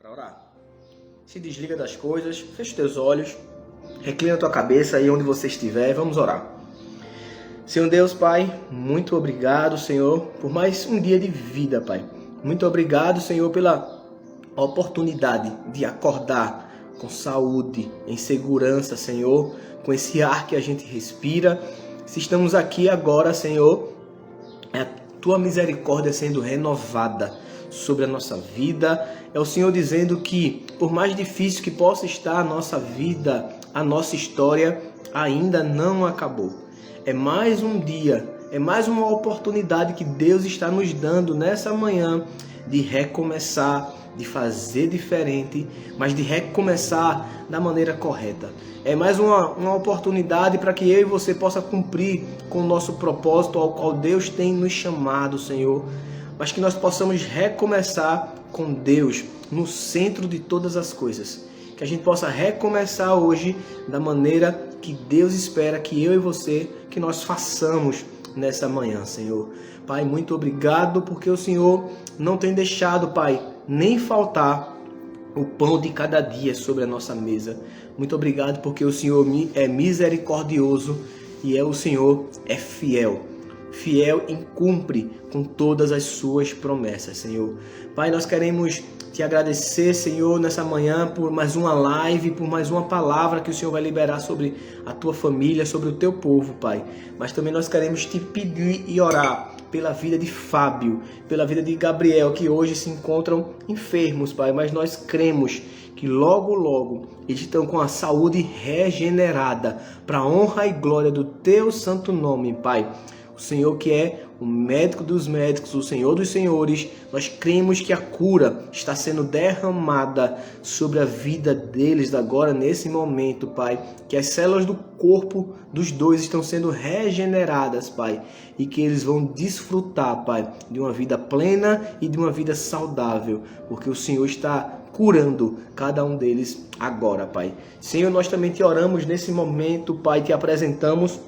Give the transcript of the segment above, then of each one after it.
para orar. Se desliga das coisas, fecha teus olhos, reclina tua cabeça aí onde você estiver, vamos orar. Senhor Deus, Pai, muito obrigado, Senhor, por mais um dia de vida, Pai. Muito obrigado, Senhor, pela oportunidade de acordar com saúde, em segurança, Senhor, com esse ar que a gente respira. Se estamos aqui agora, Senhor, é a tua misericórdia sendo renovada sobre a nossa vida. É o Senhor dizendo que, por mais difícil que possa estar a nossa vida, a nossa história ainda não acabou. É mais um dia, é mais uma oportunidade que Deus está nos dando nessa manhã de recomeçar, de fazer diferente, mas de recomeçar da maneira correta. É mais uma oportunidade para que eu e você possa cumprir com o nosso propósito ao qual Deus tem nos chamado, Senhor. Mas que nós possamos recomeçar com Deus no centro de todas as coisas. Que a gente possa recomeçar hoje da maneira que Deus espera que eu e você, que nós façamos nessa manhã, Senhor. Pai, muito obrigado porque o Senhor não tem deixado, Pai, nem faltar o pão de cada dia sobre a nossa mesa. Muito obrigado porque o Senhor é misericordioso e o Senhor é fiel. Fiel e cumpre com todas as suas promessas, Senhor. Pai, nós queremos te agradecer, Senhor, nessa manhã por mais uma live, por mais uma palavra que o Senhor vai liberar sobre a tua família, sobre o teu povo, Pai. Mas também nós queremos te pedir e orar pela vida de Fábio, pela vida de Gabriel, que hoje se encontram enfermos, Pai. Mas nós cremos que logo, logo eles estão com a saúde regenerada para a honra e glória do teu santo nome, Pai. O Senhor que é o médico dos médicos, o Senhor dos senhores, nós cremos que a cura está sendo derramada sobre a vida deles agora, nesse momento, Pai. Que as células do corpo dos dois estão sendo regeneradas, Pai. E que eles vão desfrutar, Pai, de uma vida plena e de uma vida saudável. Porque o Senhor está curando cada um deles agora, Pai. Senhor, nós também te oramos nesse momento, Pai, te apresentamos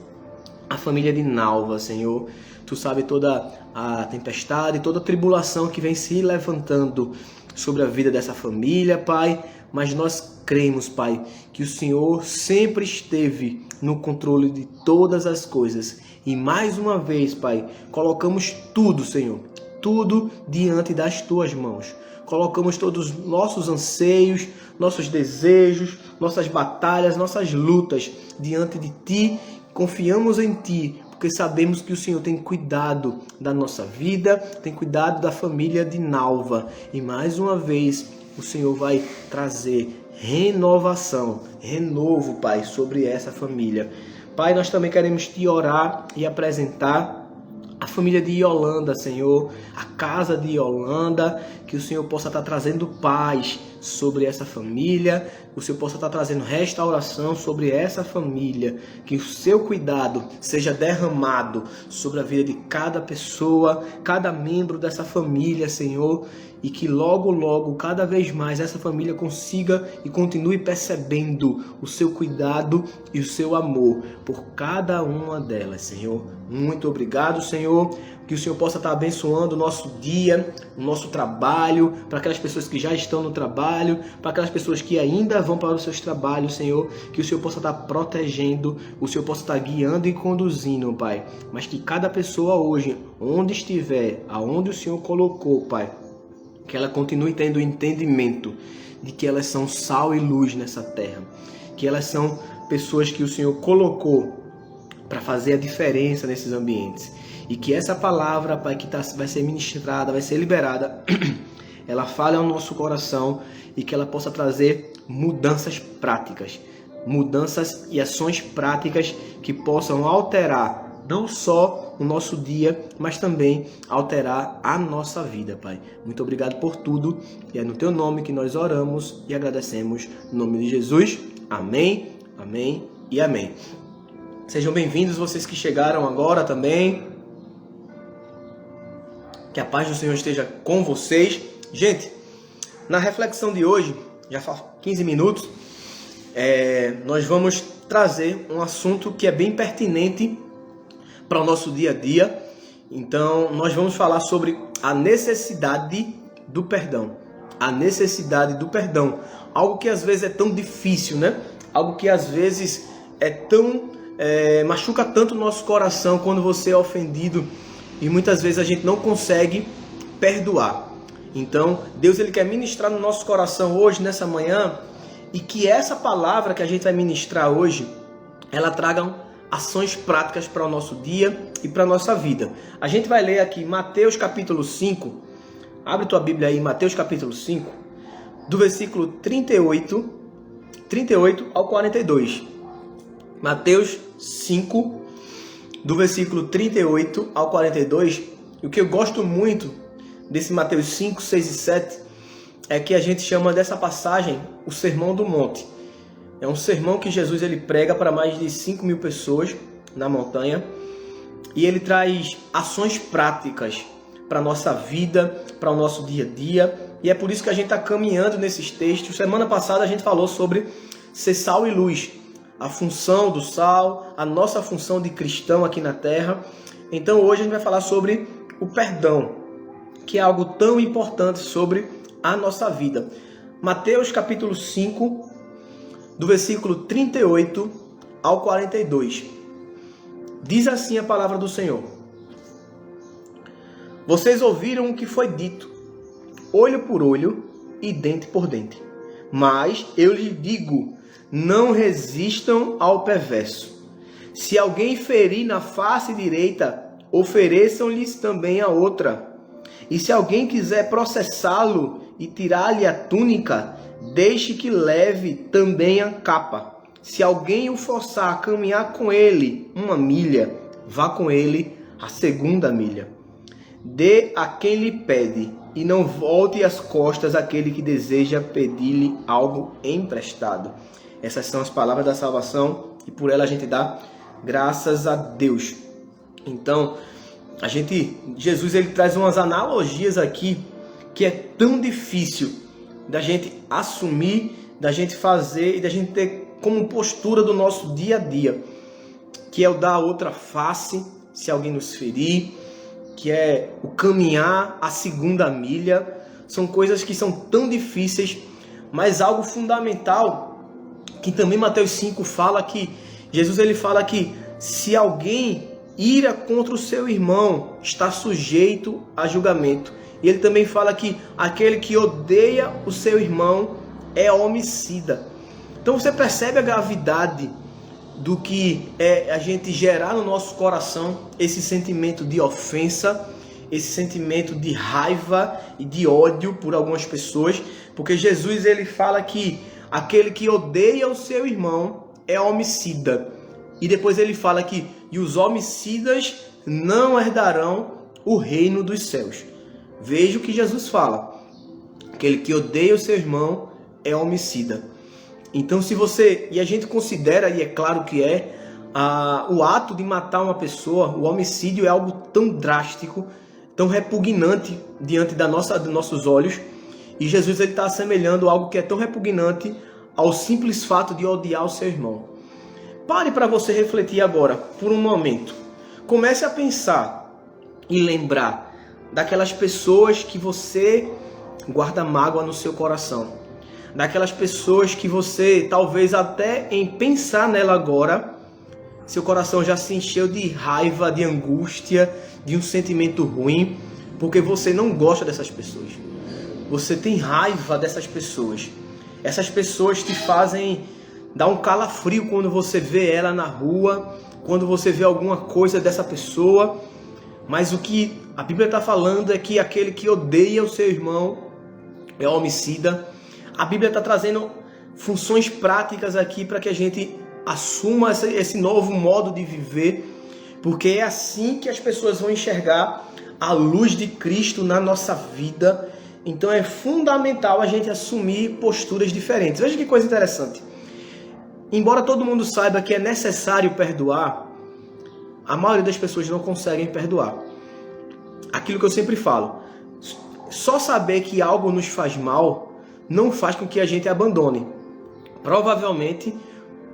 a família de Nalva, Senhor. Tu sabe toda a tempestade, toda a tribulação que vem se levantando sobre a vida dessa família, Pai. Mas nós cremos, Pai, que o Senhor sempre esteve no controle de todas as coisas. E mais uma vez, Pai, colocamos tudo, Senhor, tudo diante das tuas mãos. Colocamos todos os nossos anseios, nossos desejos, nossas batalhas, nossas lutas diante de Ti. Confiamos em Ti, porque sabemos que o Senhor tem cuidado da nossa vida, tem cuidado da família de Nalva. E mais uma vez, o Senhor vai trazer renovação, renovo, Pai, sobre essa família. Pai, nós também queremos Te orar e apresentar a família de Yolanda, Senhor, a casa de Yolanda, que o Senhor possa estar trazendo paz sobre essa família, o Senhor possa estar trazendo restauração sobre essa família, que o seu cuidado seja derramado sobre a vida de cada pessoa, cada membro dessa família, Senhor, e que logo, logo, cada vez mais essa família consiga e continue percebendo o seu cuidado e o seu amor por cada uma delas, Senhor. Muito obrigado, Senhor, que o Senhor possa estar abençoando o nosso dia, o nosso trabalho, para aquelas pessoas que já estão no trabalho, para aquelas pessoas que ainda vão para os seus trabalhos, Senhor, que o Senhor possa estar protegendo, o Senhor possa estar guiando e conduzindo, Pai. Mas que cada pessoa hoje, onde estiver, aonde o Senhor colocou, Pai, que ela continue tendo entendimento de que elas são sal e luz nessa terra, que elas são pessoas que o Senhor colocou para fazer a diferença nesses ambientes. E que essa palavra, Pai, que vai ser ministrada, vai ser liberada, ela fale ao nosso coração e que ela possa trazer mudanças práticas, mudanças e ações práticas que possam alterar não só o nosso dia, mas também alterar a nossa vida, Pai. Muito obrigado por tudo e é no Teu nome que nós oramos e agradecemos. No nome de Jesus, amém, amém e amém. Sejam bem-vindos vocês que chegaram agora também. Que a paz do Senhor esteja com vocês. Gente, na reflexão de hoje, já faz 15 minutos, nós vamos trazer um assunto que é bem pertinente para o nosso dia a dia. Então, nós vamos falar sobre a necessidade do perdão. a necessidade do perdão. Algo que às vezes é tão difícil, né? Algo que às vezes é tão... machuca tanto o nosso coração quando você é ofendido e muitas vezes a gente não consegue perdoar. Então, Deus ele quer ministrar no nosso coração hoje, nessa manhã, e que essa palavra que a gente vai ministrar hoje, ela traga ações práticas para o nosso dia e para a nossa vida. A gente vai ler aqui Mateus capítulo 5, abre tua Bíblia aí, Mateus capítulo 5, do versículo 38 ao 42. Mateus 5, do versículo 38 ao 42. E o que eu gosto muito desse Mateus 5, 6 e 7 é que a gente chama dessa passagem o Sermão do Monte. É um sermão que Jesus ele prega para mais de 5.000 pessoas na montanha. E ele traz ações práticas para a nossa vida, para o nosso dia a dia. E é por isso que a gente está caminhando nesses textos. Semana passada a gente falou sobre ser sal e luz. A função do sal, a nossa função de cristão aqui na terra. Então hoje a gente vai falar sobre o perdão, que é algo tão importante sobre a nossa vida. Mateus capítulo 5, do versículo 38 ao 42. Diz assim a palavra do Senhor: Vocês ouviram o que foi dito, olho por olho e dente por dente. Mas eu lhes digo, não resistam ao perverso. Se alguém ferir na face direita, ofereçam-lhes também a outra. E se alguém quiser processá-lo e tirar-lhe a túnica, deixe que leve também a capa. Se alguém o forçar a caminhar com ele 1 milha, vá com ele a 2ª milha. Dê a quem lhe pede, e não volte as costas àquele que deseja pedir-lhe algo emprestado. Essas são as palavras da salvação e por ela a gente dá graças a Deus. Então, Jesus ele traz umas analogias aqui que é tão difícil da gente assumir, da gente fazer e da gente ter como postura do nosso dia a dia, que é o dar a outra face se alguém nos ferir, que é o caminhar a 2ª milha. São coisas que são tão difíceis, mas algo fundamental que também Mateus 5 fala, que Jesus ele fala que se alguém ira contra o seu irmão, está sujeito a julgamento. E ele também fala que aquele que odeia o seu irmão é homicida. Então você percebe a gravidade do que é a gente gerar no nosso coração esse sentimento de ofensa, esse sentimento de raiva e de ódio por algumas pessoas, porque Jesus ele fala que aquele que odeia o seu irmão é homicida. E depois ele fala que e os homicidas não herdarão o reino dos céus. Veja o que Jesus fala. Aquele que odeia o seu irmão é homicida. Então se você... E a gente considera, e é claro que o ato de matar uma pessoa, o homicídio é algo tão drástico, tão repugnante diante dos nossos olhos. E Jesus está assemelhando algo que é tão repugnante ao simples fato de odiar o seu irmão. Pare para você refletir agora, por um momento. Comece a pensar e lembrar daquelas pessoas que você guarda mágoa no seu coração. Daquelas pessoas que você, talvez até em pensar nela agora, seu coração já se encheu de raiva, de angústia, de um sentimento ruim, porque você não gosta dessas pessoas. Você tem raiva dessas pessoas. Essas pessoas te fazem dar um calafrio quando você vê ela na rua, quando você vê alguma coisa dessa pessoa. Mas o que a Bíblia está falando é que aquele que odeia o seu irmão é homicida. A Bíblia está trazendo funções práticas aqui para que a gente assuma esse novo modo de viver, porque é assim que as pessoas vão enxergar a luz de Cristo na nossa vida. Então é fundamental a gente assumir posturas diferentes. Veja que coisa interessante. Embora todo mundo saiba que é necessário perdoar, a maioria das pessoas não conseguem perdoar. Aquilo que eu sempre falo, só saber que algo nos faz mal não faz com que a gente abandone. Provavelmente,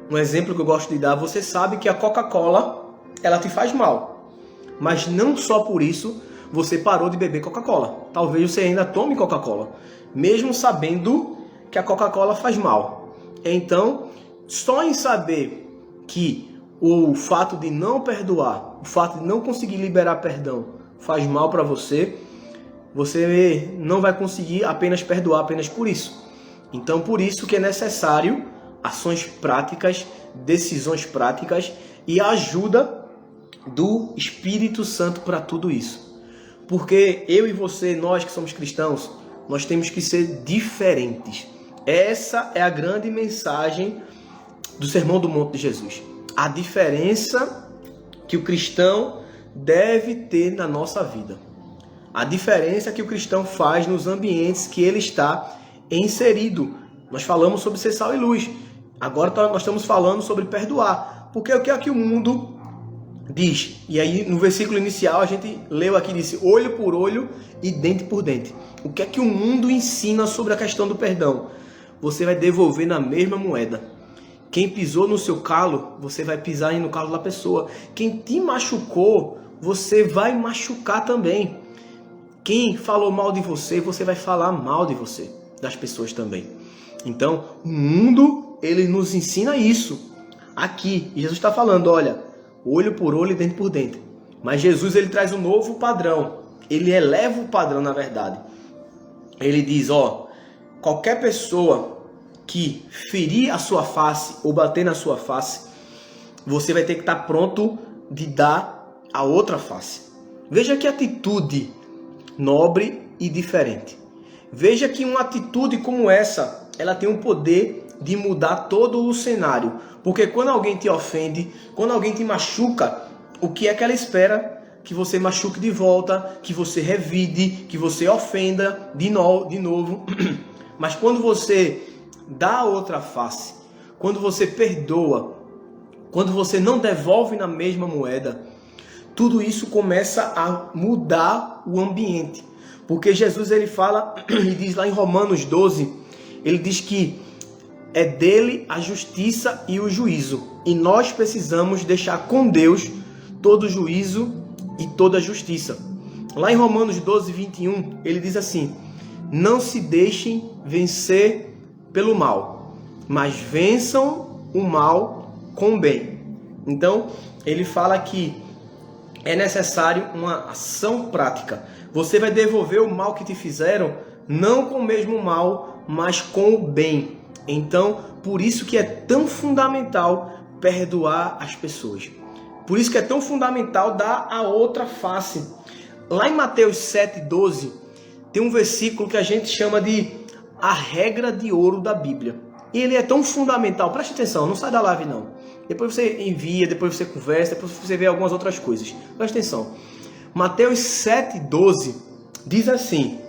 um exemplo que eu gosto de dar, você sabe que a Coca-Cola ela te faz mal. Mas não só por isso você parou de beber Coca-Cola. Talvez você ainda tome Coca-Cola, mesmo sabendo que a Coca-Cola faz mal. Então, só em saber que o fato de não perdoar, o fato de não conseguir liberar perdão faz mal para você, você não vai conseguir apenas perdoar apenas por isso. Então, por isso que é necessário ações práticas, decisões práticas e a ajuda do Espírito Santo para tudo isso. Porque eu e você, nós que somos cristãos, nós temos que ser diferentes. Essa é a grande mensagem do Sermão do Monte de Jesus. A diferença que o cristão deve ter na nossa vida. A diferença que o cristão faz nos ambientes que ele está inserido. Nós falamos sobre ser sal e luz. Agora nós estamos falando sobre perdoar. Porque o que é que o mundo diz? E aí no versículo inicial a gente leu aqui, disse olho por olho e dente por dente. O que é que o mundo ensina sobre a questão do perdão? Você vai devolver na mesma moeda. Quem pisou no seu calo, você vai pisar no calo da pessoa. Quem te machucou, você vai machucar também. Quem falou mal de você, você vai falar mal de você, das pessoas também. Então, o mundo, ele nos ensina isso. Aqui, Jesus está falando, olha, olho por olho e dente por dente. Mas Jesus, ele traz um novo padrão. Ele eleva o padrão, na verdade. Ele diz, ó, qualquer pessoa que ferir a sua face ou bater na sua face, você vai ter que estar pronto de dar a outra face. Veja que atitude nobre e diferente. Veja que uma atitude como essa, ela tem o poder de mudar todo o cenário. Porque quando alguém te ofende, quando alguém te machuca, o que é que ela espera? Que você machuque de volta, que você revide, que você ofenda de novo. Mas quando você dá a outra face, quando você perdoa, quando você não devolve na mesma moeda, tudo isso começa a mudar o ambiente. Porque Jesus, ele fala, ele diz lá em Romanos 12, ele diz que é dele a justiça e o juízo. E nós precisamos deixar com Deus todo o juízo e toda a justiça. Lá em Romanos 12, 21, ele diz assim, não se deixem vencer pelo mal, mas vençam o mal com o bem. Então, ele fala que é necessário uma ação prática. Você vai devolver o mal que te fizeram, não com o mesmo mal, mas com o bem. Então, por isso que é tão fundamental perdoar as pessoas. Por isso que é tão fundamental dar a outra face. Lá em Mateus 7,12, tem um versículo que a gente chama de a regra de ouro da Bíblia. E ele é tão fundamental, preste atenção, não sai da live não. Depois você envia, depois você conversa, depois você vê algumas outras coisas. Preste atenção. Mateus 7,12 diz assim,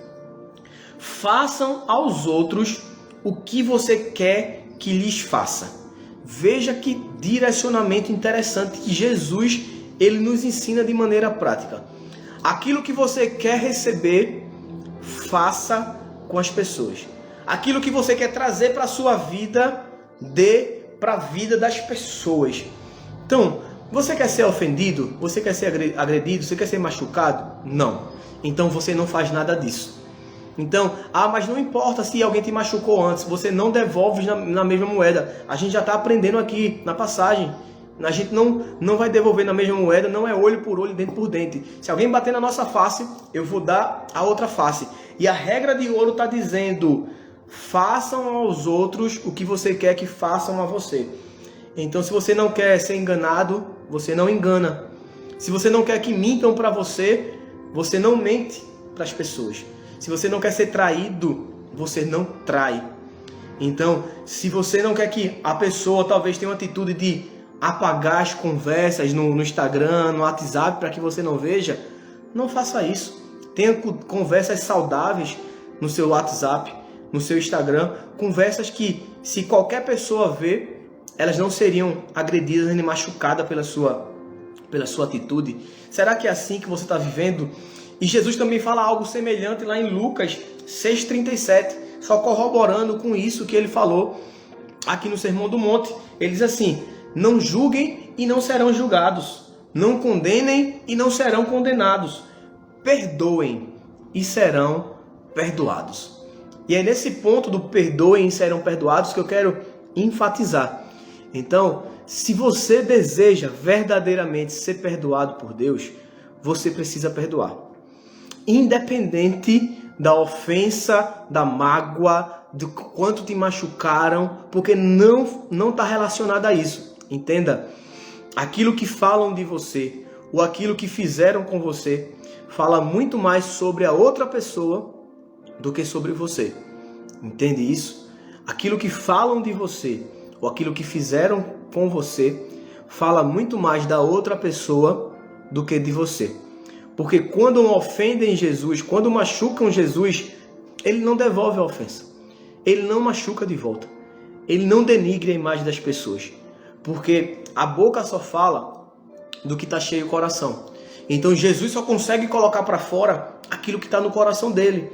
façam aos outros o que você quer que lhes faça. Veja que direcionamento interessante que Jesus, ele nos ensina de maneira prática. Aquilo que você quer receber, faça com as pessoas. Aquilo que você quer trazer para a sua vida, dê para a vida das pessoas. Então, você quer ser ofendido? Você quer ser agredido? Você quer ser machucado? Não. Então você não faz nada disso. Então, mas não importa se alguém te machucou antes, você não devolve na mesma moeda. A gente já está aprendendo aqui na passagem. A gente não vai devolver na mesma moeda, não é olho por olho, dente por dente. Se alguém bater na nossa face, eu vou dar a outra face. E a regra de ouro está dizendo, façam aos outros o que você quer que façam a você. Então, se você não quer ser enganado, você não engana. Se você não quer que mintam para você, você não mente para as pessoas. Se você não quer ser traído, você não trai. Então, se você não quer que a pessoa talvez tenha uma atitude de apagar as conversas no Instagram, no WhatsApp, para que você não veja, não faça isso. Tenha conversas saudáveis no seu WhatsApp, no seu Instagram, conversas que, se qualquer pessoa ver, elas não seriam agredidas nem machucadas pela sua atitude. Será que é assim que você está vivendo? E Jesus também fala algo semelhante lá em Lucas 6,37, só corroborando com isso que ele falou aqui no Sermão do Monte. Ele diz assim, não julguem e não serão julgados, não condenem e não serão condenados. perdoem e serão perdoados. E é nesse ponto do perdoem e serão perdoados que eu quero enfatizar. Então, se você deseja verdadeiramente ser perdoado por Deus, você precisa perdoar. Independente da ofensa, da mágoa, do quanto te machucaram, porque não está relacionado a isso. Entenda, aquilo que falam de você, ou aquilo que fizeram com você, fala muito mais sobre a outra pessoa do que sobre você. Entende isso? Aquilo que falam de você, ou aquilo que fizeram com você, fala muito mais da outra pessoa do que de você. Porque quando ofendem Jesus, quando machucam Jesus, ele não devolve a ofensa. Ele não machuca de volta. Ele não denigre a imagem das pessoas. Porque a boca só fala do que está cheio o coração. Então Jesus só consegue colocar para fora aquilo que está no coração dele.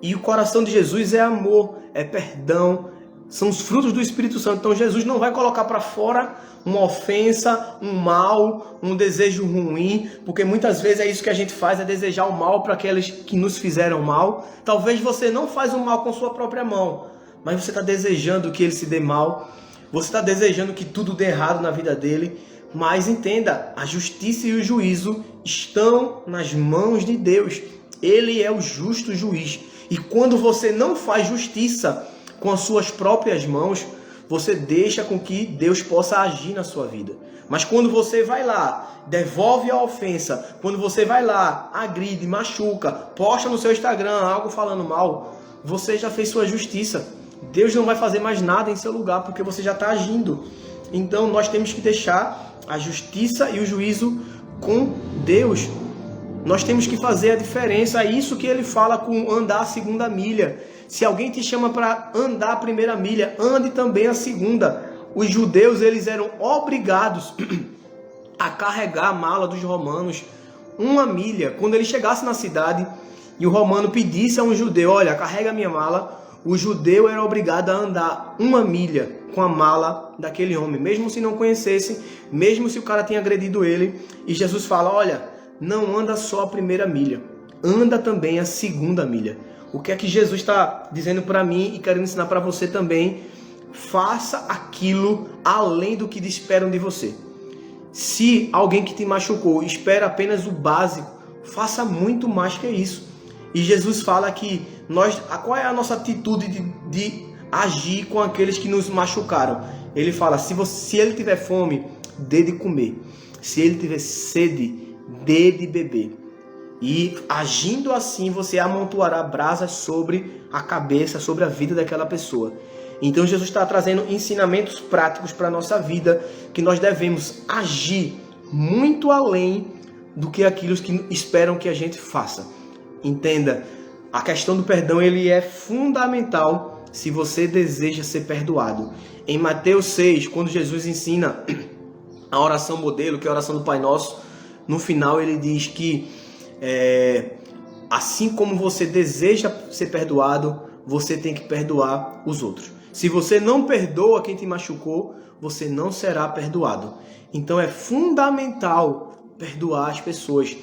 E o coração de Jesus é amor, é perdão, são os frutos do Espírito Santo. Então Jesus não vai colocar para fora uma ofensa, um mal, um desejo ruim, porque muitas vezes é isso que a gente faz, é desejar o mal para aqueles que nos fizeram mal. Talvez você não faz o mal com sua própria mão, mas você está desejando que ele se dê mal, você está desejando que tudo dê errado na vida dele. Mas entenda, a justiça e o juízo estão nas mãos de Deus. Ele é o justo juiz. E quando você não faz justiça com as suas próprias mãos, você deixa com que Deus possa agir na sua vida. Mas quando você vai lá, devolve a ofensa, quando você vai lá, agride, machuca, posta no seu Instagram algo falando mal, você já fez sua justiça. Deus não vai fazer mais nada em seu lugar, porque você já está agindo. Então nós temos que deixar a justiça e o juízo com Deus. Nós temos que fazer a diferença. É isso que ele fala com andar a segunda milha. Se alguém te chama para andar a primeira milha, ande também a segunda. Os judeus, eles eram obrigados a carregar a mala dos romanos 1 milha. Quando ele chegasse na cidade e o romano pedisse a um judeu, olha, carrega a minha mala, o judeu era obrigado a andar 1 milha com a mala daquele homem, mesmo se não conhecesse, mesmo se o cara tinha agredido ele. E Jesus fala, olha, não anda só a primeira milha, anda também a segunda milha. O que é que Jesus está dizendo para mim e querendo ensinar para você também? Faça aquilo além do que esperam de você. Se alguém que te machucou espera apenas o básico, faça muito mais que isso. E Jesus fala que qual é a nossa atitude de agir com aqueles que nos machucaram? Ele fala, se ele tiver fome, dê de comer. Se ele tiver sede, dê de beber. E agindo assim, você amontoará brasas sobre a cabeça, sobre a vida daquela pessoa. Então Jesus está trazendo ensinamentos práticos para a nossa vida, que nós devemos agir muito além do que aquilo que esperam que a gente faça. Entenda, a questão do perdão ele é fundamental se você deseja ser perdoado. Em Mateus 6, quando Jesus ensina a oração modelo, que é a oração do Pai Nosso, no final ele diz que assim como você deseja ser perdoado, você tem que perdoar os outros. Se você não perdoa quem te machucou, você não será perdoado. Então é fundamental perdoar as pessoas.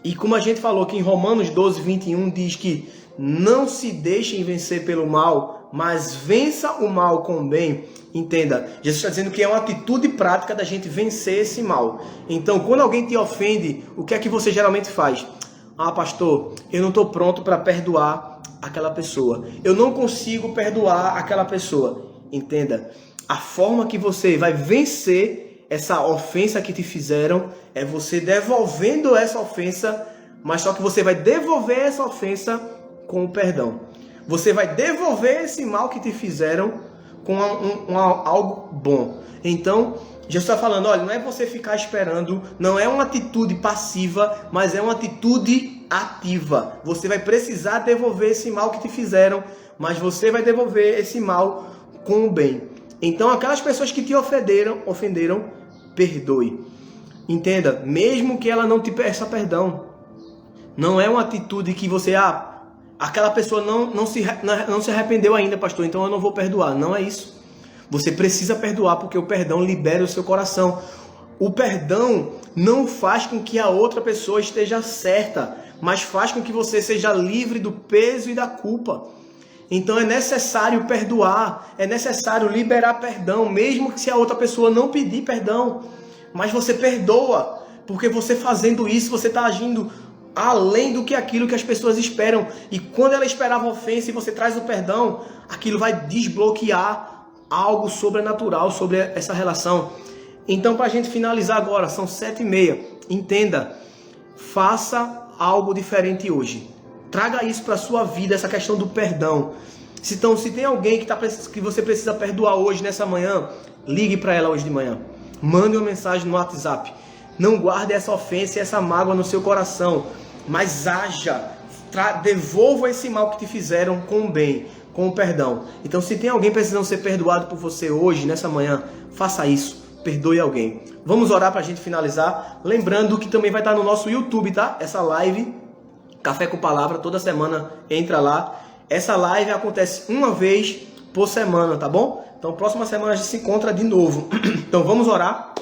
E como a gente falou que em Romanos 12, 21 diz que não se deixem vencer pelo mal, mas vença o mal com o bem. Entenda, Jesus está dizendo que é uma atitude prática da gente vencer esse mal. Então, quando alguém te ofende, o que é que você geralmente faz? Ah, pastor, eu não estou pronto para perdoar aquela pessoa. Eu não consigo perdoar aquela pessoa. Entenda, a forma que você vai vencer essa ofensa que te fizeram é você devolvendo essa ofensa, mas só que você vai devolver essa ofensa com o perdão. Você vai devolver esse mal que te fizeram com algo bom. Então, Jesus está falando, olha, não é você ficar esperando, não é uma atitude passiva, mas é uma atitude ativa. Você vai precisar devolver esse mal que te fizeram, mas você vai devolver esse mal com o bem. Então, aquelas pessoas que te ofenderam, perdoe. Entenda, mesmo que ela não te peça perdão, não é uma atitude que você, aquela pessoa não se arrependeu ainda, pastor, então eu não vou perdoar. Não é isso. Você precisa perdoar, porque o perdão libera o seu coração. O perdão não faz com que a outra pessoa esteja certa, mas faz com que você seja livre do peso e da culpa. Então é necessário perdoar, é necessário liberar perdão, mesmo que se a outra pessoa não pedir perdão. Mas você perdoa, porque você fazendo isso, você está agindo além do que aquilo que as pessoas esperam. E quando ela esperava ofensa e você traz o perdão, aquilo vai desbloquear algo sobrenatural sobre essa relação. Então, para a gente finalizar agora, são 7h30. Entenda, faça algo diferente hoje. Traga isso para a sua vida, essa questão do perdão. Então, se tem alguém que você precisa perdoar hoje, nessa manhã, ligue para ela hoje de manhã. Mande uma mensagem no WhatsApp. Não guarde essa ofensa e essa mágoa no seu coração, mas haja, devolva esse mal que te fizeram com o bem, com o perdão. Então, se tem alguém precisando ser perdoado por você hoje, nessa manhã, faça isso. Perdoe alguém. Vamos orar para a gente finalizar. Lembrando que também vai estar no nosso YouTube, tá? Essa live, Café com Palavra, toda semana entra lá. Essa live acontece uma vez por semana, tá bom? Então, próxima semana a gente se encontra de novo. Então, vamos orar.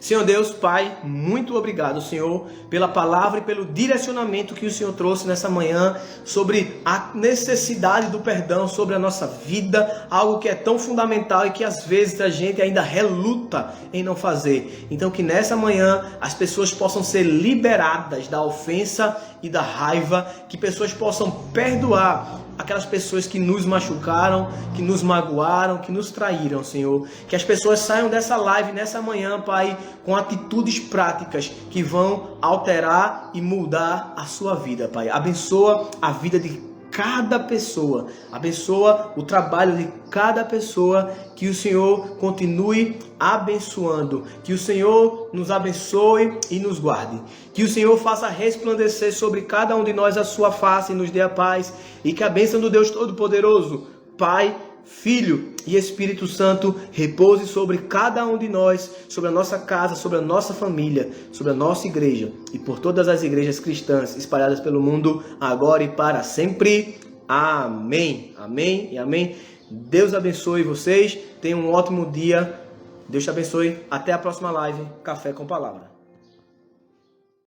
Senhor Deus, Pai, muito obrigado, Senhor, pela palavra e pelo direcionamento que o Senhor trouxe nessa manhã sobre a necessidade do perdão sobre a nossa vida, algo que é tão fundamental e que às vezes a gente ainda reluta em não fazer. Então que nessa manhã as pessoas possam ser liberadas da ofensa e da raiva, que pessoas possam perdoar aquelas pessoas que nos machucaram, que nos magoaram, que nos traíram, Senhor. Que as pessoas saiam dessa live nessa manhã, Pai, com atitudes práticas que vão alterar e mudar a sua vida, Pai. Abençoa a vida de cada pessoa, abençoa o trabalho de cada pessoa, que o Senhor continue abençoando, que o Senhor nos abençoe e nos guarde, que o Senhor faça resplandecer sobre cada um de nós a sua face e nos dê a paz, e que a bênção do Deus Todo-Poderoso, Pai, Filho e Espírito Santo repouse sobre cada um de nós, sobre a nossa casa, sobre a nossa família, sobre a nossa igreja e por todas as igrejas cristãs espalhadas pelo mundo, agora e para sempre. Amém. Amém e amém. Deus abençoe vocês. Tenham um ótimo dia. Deus te abençoe. Até a próxima live. Café com Palavra.